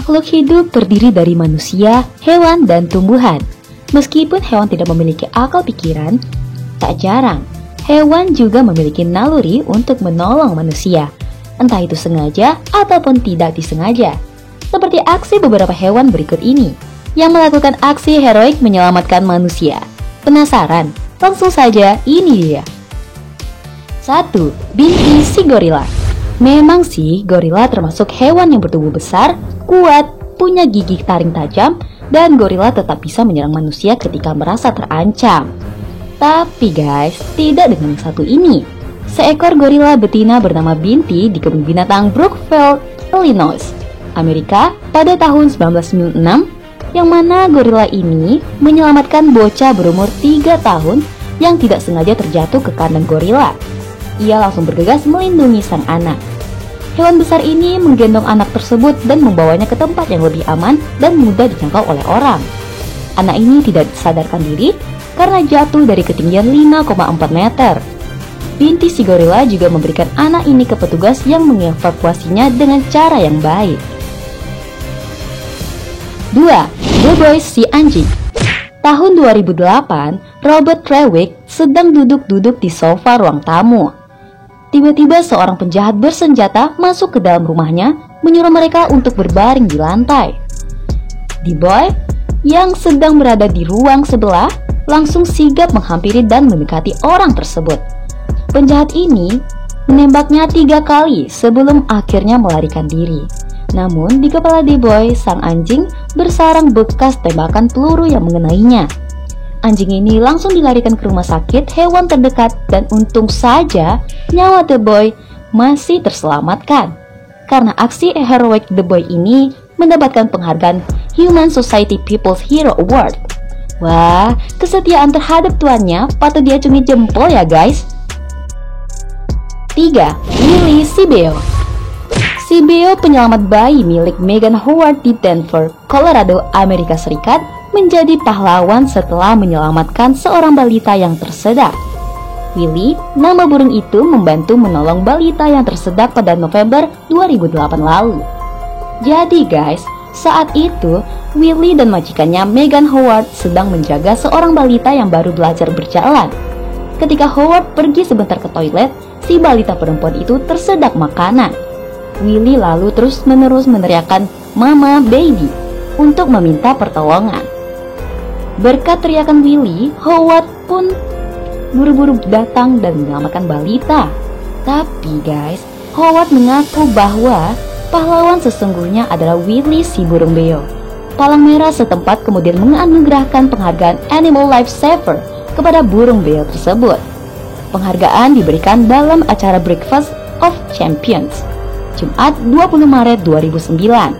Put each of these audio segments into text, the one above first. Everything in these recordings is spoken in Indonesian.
Makhluk hidup terdiri dari manusia, hewan, dan tumbuhan. Meskipun hewan tidak memiliki akal pikiran, tak jarang hewan juga memiliki naluri untuk menolong manusia, entah itu sengaja ataupun tidak disengaja. Seperti aksi beberapa hewan berikut ini, yang melakukan aksi heroik menyelamatkan manusia. Penasaran? Langsung saja, ini dia. 1. Binti si gorila. Memang sih, gorila termasuk hewan yang bertubuh besar, kuat, punya gigi taring tajam, dan gorila tetap bisa menyerang manusia ketika merasa terancam. Tapi guys, tidak dengan yang satu ini. Seekor gorila betina bernama Binti di kebun binatang Brookfield, Illinois, Amerika pada tahun 1996, yang mana gorila ini menyelamatkan bocah berumur 3 tahun yang tidak sengaja terjatuh ke kandang gorila. Ia langsung bergegas melindungi sang anak. Hewan besar ini menggendong anak tersebut dan membawanya ke tempat yang lebih aman dan mudah dijangkau oleh orang. Anak ini tidak sadarkan diri karena jatuh dari ketinggian 5,4 meter. Binti si gorila juga memberikan anak ini ke petugas yang mengevakuasinya dengan cara yang baik. 2. The Boy si anjing. Tahun 2008, Robert Trewick sedang duduk-duduk di sofa ruang tamu. Tiba-tiba seorang penjahat bersenjata masuk ke dalam rumahnya, menyuruh mereka untuk berbaring di lantai. The Boy yang sedang berada di ruang sebelah langsung sigap menghampiri dan mendekati orang tersebut. Penjahat ini menembaknya 3 kali sebelum akhirnya melarikan diri. Namun di kepala The Boy, sang anjing bersarang bekas tembakan peluru yang mengenainya. Anjing ini langsung dilarikan ke rumah sakit hewan terdekat dan untung saja nyawa The Boy masih terselamatkan. Karena aksi heroik The Boy ini mendapatkan penghargaan Human Society People's Hero Award. Wah, kesetiaan terhadap tuannya patut diacungi jempol ya guys. 3. Willie si Beo. Si Beo, penyelamat bayi milik Megan Howard di Denver, Colorado, Amerika Serikat, menjadi pahlawan setelah menyelamatkan seorang balita yang tersedak. Willie, nama burung itu, membantu menolong balita yang tersedak pada November 2008 lalu. Jadi guys, saat itu Willie dan majikannya Megan Howard sedang menjaga seorang balita yang baru belajar berjalan. Ketika Howard pergi sebentar ke toilet, si balita perempuan itu tersedak makanan. Willie lalu terus-menerus meneriakkan "Mama, baby" untuk meminta pertolongan. Berkat teriakan Willie, Howard pun buru-buru datang dan menyelamatkan balita. Tapi guys, Howard mengaku bahwa pahlawan sesungguhnya adalah Willie si burung beo. Palang Merah setempat kemudian menganugerahkan penghargaan Animal Life Saver kepada burung beo tersebut. Penghargaan diberikan dalam acara Breakfast of Champions, Jumat 20 Maret 2009.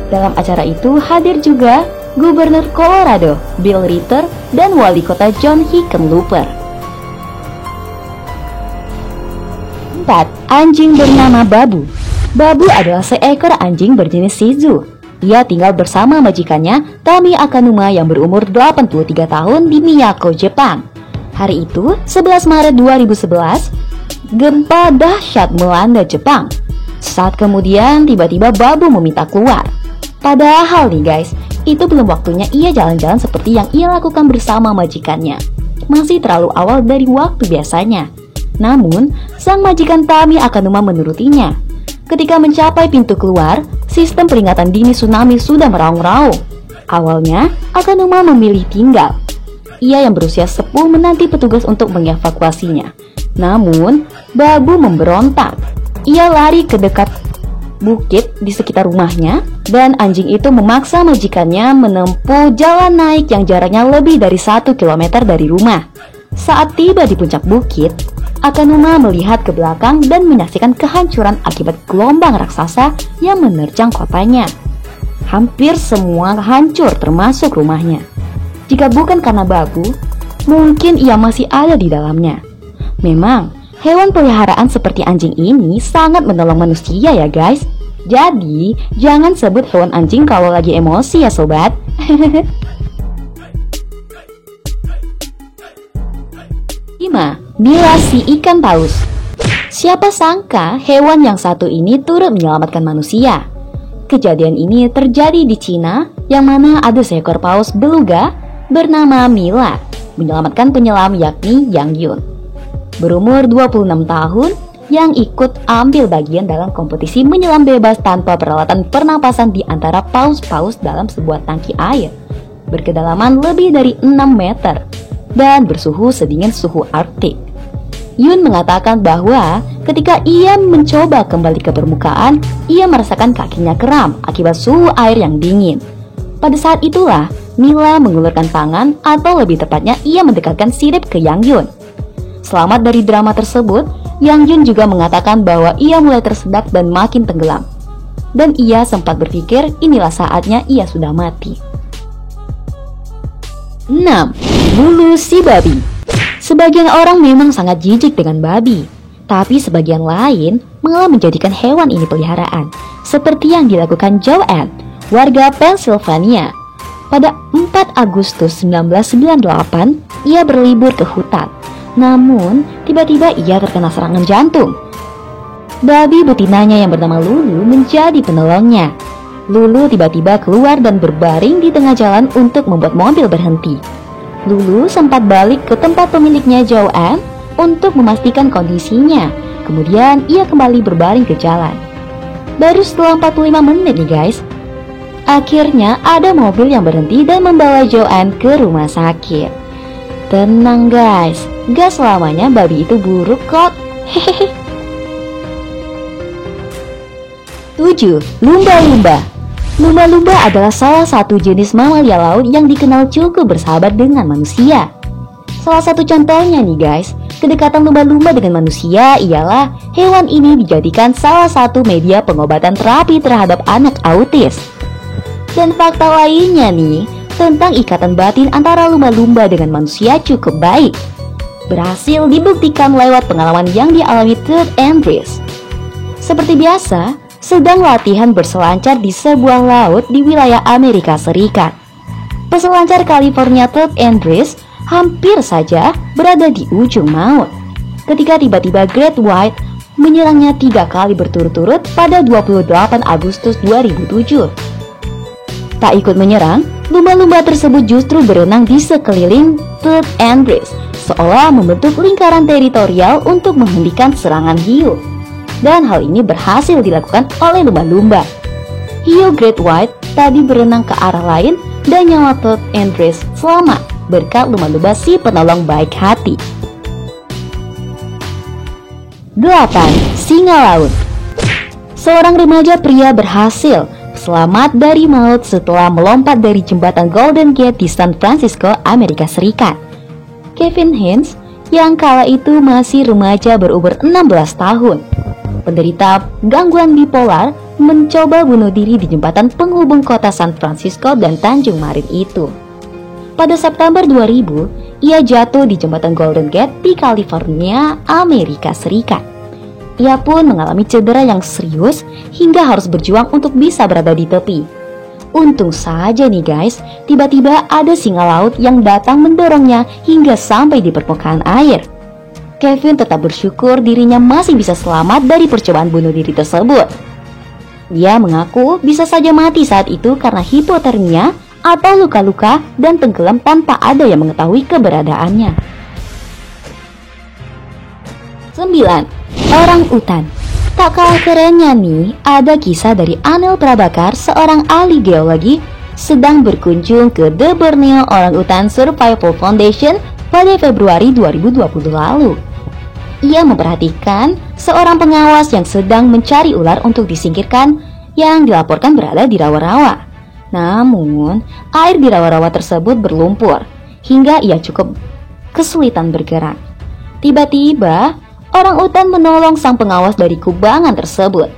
Dalam acara itu hadir juga Gubernur Colorado, Bill Ritter, dan Wali Kota John Hickenlooper. 4. Anjing bernama Babu. Babu adalah seekor anjing berjenis Shih Tzu. Ia tinggal bersama majikannya, Tami Akanuma, yang berumur 83 tahun di Miyako, Jepang. Hari itu, 11 Maret 2011, gempa dahsyat melanda Jepang. Saat kemudian, tiba-tiba Babu meminta keluar. Padahal nih guys, itu belum waktunya ia jalan-jalan seperti yang ia lakukan bersama majikannya. Masih terlalu awal dari waktu biasanya. Namun, sang majikan Tami Akanuma menurutinya. Ketika mencapai pintu keluar, sistem peringatan dini tsunami sudah meraung-raung. Awalnya, Akanuma memilih tinggal. Ia yang berusia sepuh menanti petugas untuk mengevakuasinya. Namun, Babu memberontak. Ia lari ke dekat bukit di sekitar rumahnya, dan anjing itu memaksa majikannya menempuh jalan naik yang jaraknya lebih dari 1 km dari rumah. Saat tiba di puncak bukit, Akanuma melihat ke belakang dan menyaksikan kehancuran akibat gelombang raksasa yang menerjang kotanya. Hampir semua hancur termasuk rumahnya. Jika bukan karena Babu, mungkin ia masih ada di dalamnya. Memang, hewan peliharaan seperti anjing ini sangat menolong manusia ya guys. Jadi, jangan sebut hewan anjing kalau lagi emosi ya sobat. 5. Mila si ikan paus. Siapa sangka hewan yang satu ini turut menyelamatkan manusia. kejadian ini terjadi di Cina, yang mana ada seekor paus beluga bernama Mila menyelamatkan penyelam yakni Yang Yun, berumur 26 tahun, yang ikut ambil bagian dalam kompetisi menyelam bebas tanpa peralatan pernapasan di antara paus-paus dalam sebuah tangki air berkedalaman lebih dari 6 meter dan bersuhu sedingin suhu Arktik. Yun mengatakan bahwa ketika ia mencoba kembali ke permukaan, ia merasakan kakinya kram akibat suhu air yang dingin. Pada saat itulah Mila mengulurkan tangan, atau lebih tepatnya ia mendekatkan sirip ke Yang Yun. Selamat dari drama tersebut, Yang Yun juga mengatakan bahwa ia mulai tersedak dan makin tenggelam. Dan ia sempat berpikir inilah saatnya ia sudah mati. 6. Bulu si babi. Sebagian orang memang sangat jijik dengan babi, tapi sebagian lain malah menjadikan hewan ini peliharaan, seperti yang dilakukan Joanne, warga Pennsylvania. Pada 4 Agustus 1998, ia berlibur ke hutan. Namun, tiba-tiba ia terkena serangan jantung. Babi betinanya yang bernama Lulu menjadi penolongnya. Lulu tiba-tiba keluar dan berbaring di tengah jalan untuk membuat mobil berhenti. Lulu sempat balik ke tempat pemiliknya Joanne untuk memastikan kondisinya. Kemudian ia kembali berbaring ke jalan. Baru setelah 45 menit nih guys, akhirnya ada mobil yang berhenti dan membawa Joanne ke rumah sakit. Tenang guys, gak selamanya babi itu buruk kok. Hehehe. 7. Lumba-lumba. Lumba-lumba adalah salah satu jenis mamalia laut yang dikenal cukup bersahabat dengan manusia. Salah satu contohnya nih guys, kedekatan lumba-lumba dengan manusia ialah hewan ini dijadikan salah satu media pengobatan terapi terhadap anak autis. Dan fakta lainnya nih, tentang ikatan batin antara lumba-lumba dengan manusia cukup baik. Berhasil dibuktikan lewat pengalaman yang dialami Ted Andrews. Seperti biasa, sedang latihan berselancar di sebuah laut di wilayah Amerika Serikat. Peselancar California Ted Andrews hampir saja berada di ujung maut ketika tiba-tiba Great White menyerangnya 3 kali berturut-turut pada 28 Agustus 2007. Tak ikut menyerang, lumba-lumba tersebut justru berenang di sekeliling Ted Andrews, seolah membentuk lingkaran teritorial untuk menghentikan serangan hiu. Dan hal ini berhasil dilakukan oleh lumba-lumba. Hiu Great White tadi berenang ke arah lain dan nyawa Ted Andrews selamat berkat lumba-lumba si penolong baik hati. 8. Singa laut. Seorang remaja pria berhasil selamat dari maut setelah melompat dari jembatan Golden Gate di San Francisco, Amerika Serikat. Kevin Hines, yang kala itu masih remaja berumur 16 tahun, penderita gangguan bipolar, mencoba bunuh diri di jembatan penghubung kota San Francisco dan Tanjung Marin itu. Pada September 2000, ia jatuh di jembatan Golden Gate di California, Amerika Serikat. Ia pun mengalami cedera yang serius hingga harus berjuang untuk bisa berada di tepi. Untung saja nih guys, tiba-tiba ada singa laut yang datang mendorongnya hingga sampai di permukaan air. Kevin tetap bersyukur dirinya masih bisa selamat dari percobaan bunuh diri tersebut. Dia mengaku bisa saja mati saat itu karena hipotermia atau luka-luka dan tenggelam tanpa ada yang mengetahui keberadaannya. 9. Orang utan. Tak kalah kerennya nih, ada kisah dari Anil Prabhakar, seorang ahli geologi, sedang berkunjung ke The Borneo Orangutan Survival Foundation pada Februari 2020 lalu. Ia memperhatikan seorang pengawas yang sedang mencari ular untuk disingkirkan yang dilaporkan berada di rawa-rawa. Namun, air di rawa-rawa tersebut berlumpur hingga ia cukup kesulitan bergerak. Tiba-tiba, orang utan menolong sang pengawas dari kubangan tersebut.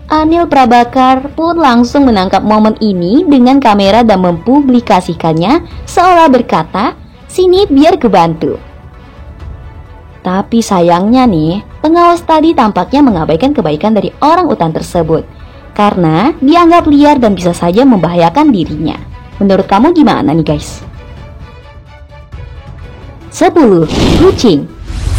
Anil Prabhakar pun langsung menangkap momen ini dengan kamera dan mempublikasikannya seolah berkata, "Sini biar kebantu." Tapi sayangnya nih, pengawas tadi tampaknya mengabaikan kebaikan dari orang utan tersebut karena dianggap liar dan bisa saja membahayakan dirinya. Menurut kamu gimana nih guys? 10. Kucing.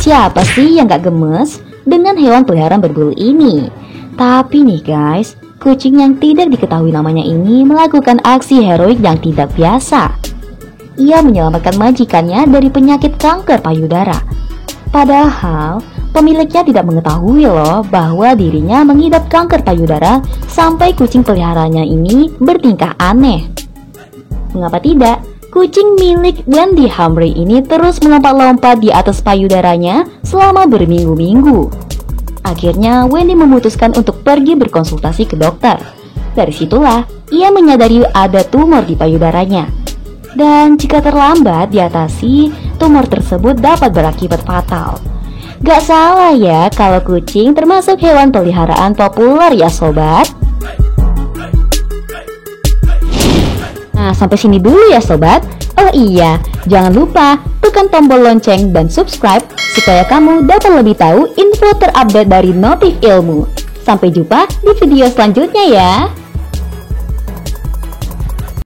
Siapa sih yang gak gemes dengan hewan peliharaan berbulu ini? Tapi nih guys, kucing yang tidak diketahui namanya ini melakukan aksi heroik yang tidak biasa. Ia menyelamatkan majikannya dari penyakit kanker payudara. Padahal, pemiliknya tidak mengetahui loh bahwa dirinya mengidap kanker payudara sampai kucing peliharaannya ini bertingkah aneh. Mengapa tidak? Kucing milik Wendy Humphrey ini terus melompat-lompat di atas payudaranya selama berminggu-minggu. Akhirnya Wendy memutuskan untuk pergi berkonsultasi ke dokter. Dari situlah ia menyadari ada tumor di payudaranya. Dan jika terlambat diatasi, tumor tersebut dapat berakibat fatal. Gak salah ya kalau kucing termasuk hewan peliharaan populer ya sobat. Nah, sampai sini dulu ya sobat. Oh iya, jangan lupa tekan tombol lonceng dan subscribe supaya kamu dapat lebih tahu info terupdate dari Notif Ilmu. Sampai jumpa di video selanjutnya ya.